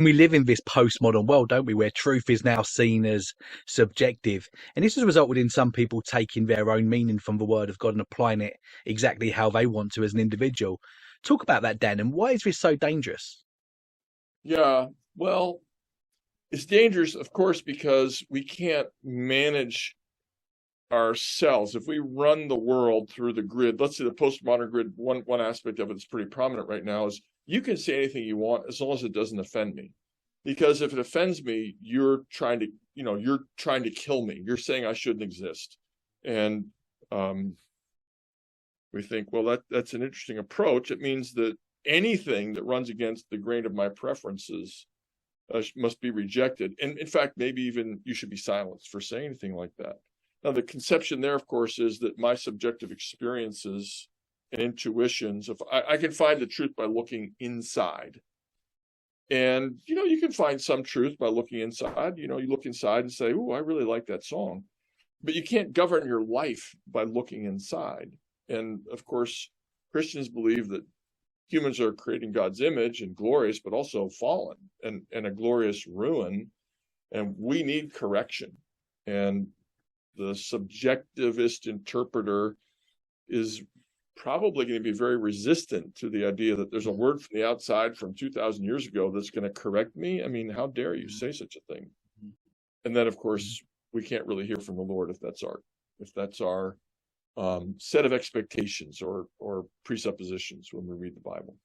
We live in this postmodern world, don't we, where truth is now seen as subjective. And this has resulted in some people taking their own meaning from the word of God and applying it exactly how they want to as an individual. Talk about that, Dan, and why is this so dangerous? Yeah, well, it's dangerous, of course, because we can't manage ourselves. If we run the world through the grid, let's say the postmodern grid, one aspect of it that's pretty prominent right now is you can say anything you want as long as it doesn't offend me. Because if it offends me, you're trying to kill me. You're saying I shouldn't exist. And we think, well, that's an interesting approach. It means that anything that runs against the grain of my preferences must be rejected. And in fact, maybe even you should be silenced for saying anything like that. Now, the conception there, of course, is that my subjective experiences and intuitions, if I can find the truth by looking inside. And, you can find some truth by looking inside. You look inside and say, oh, I really like that song. But you can't govern your life by looking inside. And, of course, Christians believe that humans are creating God's image and glorious, but also fallen and a glorious ruin. And we need correction. And the subjectivist interpreter is probably going to be very resistant to the idea that there's a word from the outside from 2,000 years ago that's going to correct me. I mean, how dare you say such a thing? And then, of course, we can't really hear from the Lord if that's our set of expectations or presuppositions when we read the Bible.